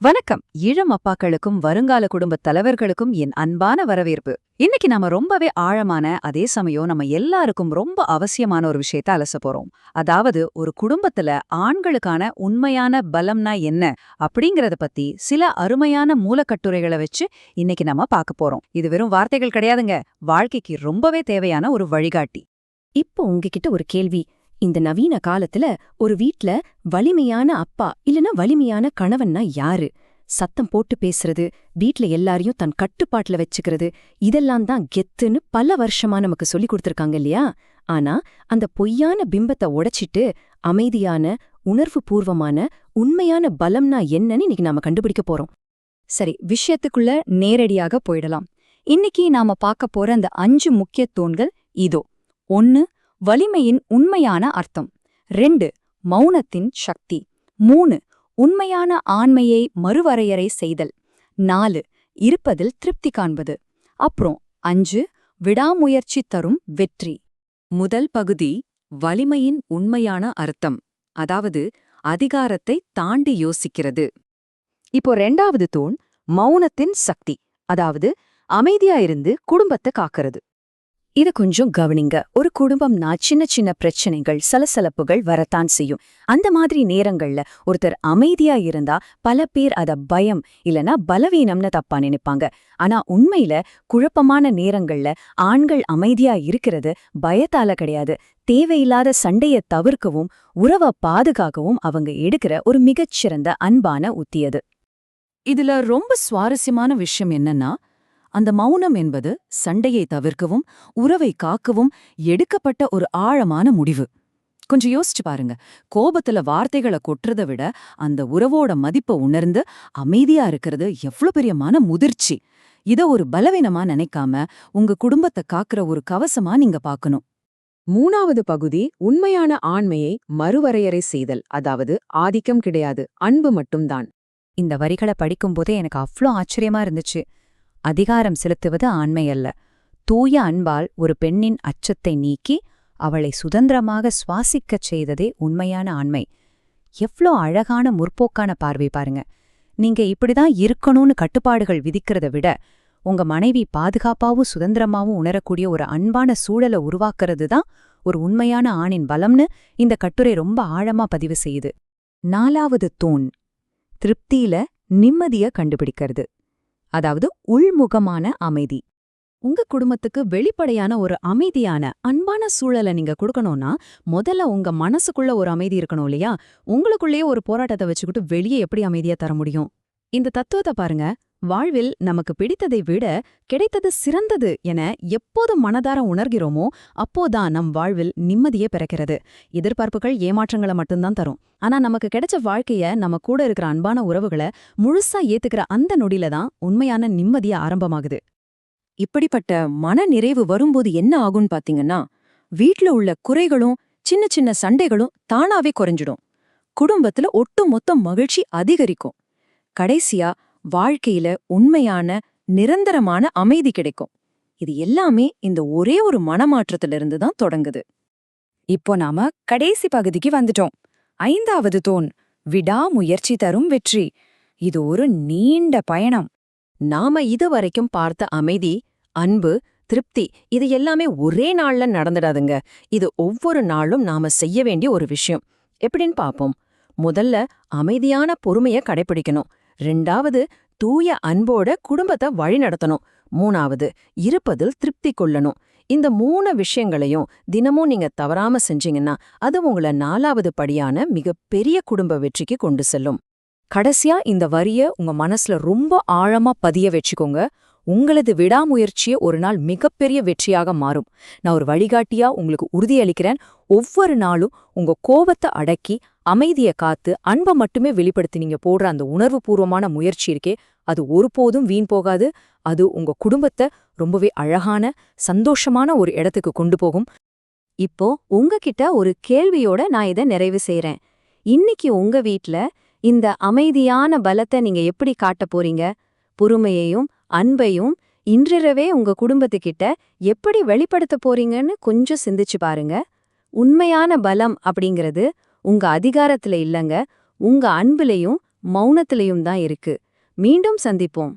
வணக்கம். ஈழம் அப்பாக்களுக்கும் வருங்கால குடும்பத் தலைவர்களுக்கும் என் அன்பான வரவேற்பு. இன்னைக்கு நாம ரொம்பவே ஆழமான, அதே சமயம் நம்ம எல்லாருக்கும் ரொம்ப அவசியமான ஒரு விஷயத்த அலச போறோம். அதாவது ஒரு குடும்பத்துல ஆண்களுக்கான உண்மையான பலம்னா என்ன அப்படிங்கறத பத்தி சில அருமையான மூலக்கட்டுரைகளை வச்சு இன்னைக்கு நம்ம பார்க்க போறோம். இது வெறும் வார்த்தைகள் கிடையாதுங்க, வாழ்க்கைக்கு ரொம்பவே தேவையான ஒரு வழிகாட்டி. இப்போ உங்ககிட்ட ஒரு கேள்வி. இந்த நவீன காலத்துல ஒரு வீட்ல வலிமையான அப்பா இல்லனா வலிமையான கணவன்னா யாரு? சத்தம் போட்டு பேசுறது, வீட்ல எல்லாரையும் தன் கட்டுப்பாட்டுல வச்சுக்கிறது, இதெல்லாம் தான் கெத்துன்னு பல வருஷமா நமக்கு சொல்லி கொடுத்திருக்காங்க இல்லையா? ஆனா அந்த பொய்யான பிம்பத்தை உடைச்சிட்டு அமைதியான, உணர்வு பூர்வமான, உண்மையான பலம்னா என்னன்னு இன்னைக்கு நாம கண்டுபிடிக்க போறோம். சரி, விஷயத்துக்குள்ள நேரடியாக போயிடலாம். இன்னைக்கு நாம பார்க்க போற அந்த 5 முக்கிய தூண்கள் இதோ. 1. வலிமையின் உண்மையான அர்த்தம். 2. மௌனத்தின் சக்தி. 3. உண்மையான ஆண்மையை மறுவரையறை செய்தல். 4. இருப்பதில் திருப்தி காண்பது. அப்புறம் 5. விடாமுயற்சி தரும் வெற்றி. முதல் பகுதி வலிமையின் உண்மையான அர்த்தம், அதாவது அதிகாரத்தை தாண்டி யோசிக்கிறது. இப்போ 2வது தூண் மௌனத்தின் சக்தி, அதாவது அமைதியா இருந்து குடும்பத்தை காக்கிறது. இத கொஞ்சம் கவனிங்க. ஒரு குடும்பம்னா சின்ன சின்ன பிரச்சனைகள், சலசலப்புகள் வரத்தான் செய்யும். அந்த மாதிரி நேரங்கள்ல ஒருத்தர் அமைதியா இருந்தா பல பேர் அத பயம் இல்லனா பலவீனம்னு தப்பா நினைப்பாங்க. ஆனா உண்மையில குழப்பமான நேரங்கள்ல ஆண்கள் அமைதியா இருக்கிறது பயத்தால கிடையாது, தேவையில்லாத சண்டைய தவிர்க்கவும் உறவை பாதுகாக்கவும் அவங்க எடுக்கிற ஒரு மிகச்சிறந்த அன்பான உத்தியது. இதுல ரொம்ப சுவாரஸ்யமான விஷயம் என்னன்னா, அந்த மௌனம் என்பது சண்டையை தவிர்க்கவும் உறவை காக்கவும் எடுக்கப்பட்ட ஒரு ஆழமான முடிவு. கொஞ்சம் யோசிச்சு பாருங்க. கோபத்துல வார்த்தைகளை கொட்டுறதை விட அந்த உறவோட மதிப்பை உணர்ந்து அமைதியா இருக்கிறது எவ்வளவு பெரிய மன முதிர்ச்சி. இத ஒரு பலவீனமா நினைக்காம உங்க குடும்பத்தை காக்குற ஒரு கவசமா நீங்க பார்க்கணும். 3வது பகுதி உண்மையான ஆண்மையை மறுவரையறை செய்தல், அதாவது ஆதிக்கம் கிடையாது, அன்பு மட்டும்தான். இந்த வரிகளை படிக்கும்போதே எனக்கு அவ்வளோ ஆச்சரியமா இருந்துச்சு. அதிகாரம் செலுத்துவது ஆண்மை அல்ல, தூய அன்பால் ஒரு பெண்ணின் அச்சத்தை நீக்கி அவளை சுதந்திரமாக சுவாசிக்கச் செய்ததே உண்மையான ஆண்மை. எவ்ளோ அழகான முற்போக்கான பார்வை பாருங்க. நீங்க இப்படிதான் இருக்கணும்னு கட்டுப்பாடுகள் விதிக்கிறத விட உங்க மனைவி பாதுகாப்பாவும் சுதந்திரமாவும் உணரக்கூடிய ஒரு அன்பான சூழலை உருவாக்குறது தான் ஒரு உண்மையான ஆணின் பலம்னு இந்த கட்டுரை ரொம்ப ஆழமா பதிவு செய்யுது. 4வது தூண் திருப்தியில நிம்மதிய கண்டுபிடிக்கிறது, அதாவது உள்முகமான அமைதி. உங்க குடும்பத்துக்கு வெளிப்படையான ஒரு அமைதியான அன்பான சூழலை நீங்க கொடுக்கணும்னா முதல்ல உங்க மனசுக்குள்ள ஒரு அமைதி இருக்கணும் இல்லையா? உங்களுக்குள்ளேயே ஒரு போராட்டத்தை வச்சுக்கிட்டு வெளியே எப்படி அமைதியா தர முடியும்? இந்த தத்துவத்தை பாருங்க. வாழ்வில் நமக்கு பிடித்ததை விட கிடைத்தது சிறந்தது என எப்போது மனதார உணர்கிறோமோ அப்போதான் நம் வாழ்வில் நிம்மதியே பிறக்கிறது. எதிர்பார்ப்புகள் ஏமாற்றங்களை மட்டும்தான் தரும். ஆனா நமக்கு கிடைச்ச வாழ்க்கைய, நம்ம கூட இருக்கிற அன்பான உறவுகளை முழுசா ஏத்துக்கிற அந்த நொடியில தான் உண்மையான நிம்மதிய ஆரம்பமாகுது. இப்படிப்பட்ட மன நிறைவு வரும்போது என்ன ஆகும்னு பாத்தீங்கன்னா, வீட்ல உள்ள குறைகளும் சின்ன சின்ன சண்டைகளும் தானாவே குறைஞ்சிடும். குடும்பத்துல ஒட்டுமொத்த மகிழ்ச்சி அதிகரிக்கும். கடைசியா வாழ்க்கையில உண்மையான நிரந்தரமான அமைதி கிடைக்கும். இது எல்லாமே இந்த ஒரே ஒரு மனமாற்றத்திலிருந்து தான் தொடங்குது. இப்போ நாம கடைசி பகுதிக்கு வந்துட்டோம். 5வது தூண் விடாமுயற்சி தரும் வெற்றி. இது ஒரு நீண்ட பயணம். நாம இதுவரைக்கும் பார்த்த அமைதி, அன்பு, திருப்தி இது எல்லாமே ஒரே நாள்ல நடந்துடாதுங்க. இது ஒவ்வொரு நாளும் நாம செய்ய வேண்டிய ஒரு விஷயம். எப்படின்னு பாப்போம். முதல்ல அமைதியான பொறுமைய கடைபிடிக்கணும். 2வது தூய அன்போட குடும்பத்தை வழிநடத்தணும். 3வது இருப்பதில் திருப்தி கொள்ளணும். இந்த 3 விஷயங்களையும் தினமும் நீங்க தவறாம செஞ்சீங்கன்னா அது உங்களை 4வது படியான மிகப்பெரிய குடும்ப வெற்றிக்கு கொண்டு செல்லும். கடைசியா இந்த வரிய உங்க மனசுல ரொம்ப ஆழமா பதிய வச்சுக்கோங்க. உங்களது விடாமுயற்சியே ஒரு நாள் மிகப்பெரிய வெற்றியாக மாறும். நான் ஒரு வழிகாட்டியா உங்களுக்கு உறுதியளிக்கிறேன். ஒவ்வொரு நாளும் உங்க கோபத்தை அடக்கி அமைதியை காத்து அன்பை மட்டுமே வெளிப்படுத்தி நீங்க போடுற அந்த உணர்வுபூர்வமான முயற்சி இருக்கே, அது ஒருபோதும் வீண் போகாது. அது உங்க குடும்பத்தை ரொம்பவே அழகான, சந்தோஷமான ஒரு இடத்துக்கு கொண்டு போகும். இப்போ உங்ககிட்ட ஒரு கேள்வியோட நான் இதை நிறைவு செய்றேன். இன்னைக்கு உங்க வீட்ல இந்த அமைதியான பலத்தை நீங்க எப்படி காட்ட போறீங்க? பொறுமையையும் அன்பையும் இன்றிரவே உங்க குடும்பத்துக்கிட்ட எப்படி வெளிப்படுத்த போறீங்கன்னு கொஞ்சம் சிந்திச்சு பாருங்க. உண்மையான பலம் அப்படிங்கிறது உங்க அதிகாரத்துல இல்லங்க, உங்க அன்புலையும் மௌனத்திலையும் தான் இருக்கு. மீண்டும் சந்திப்போம்.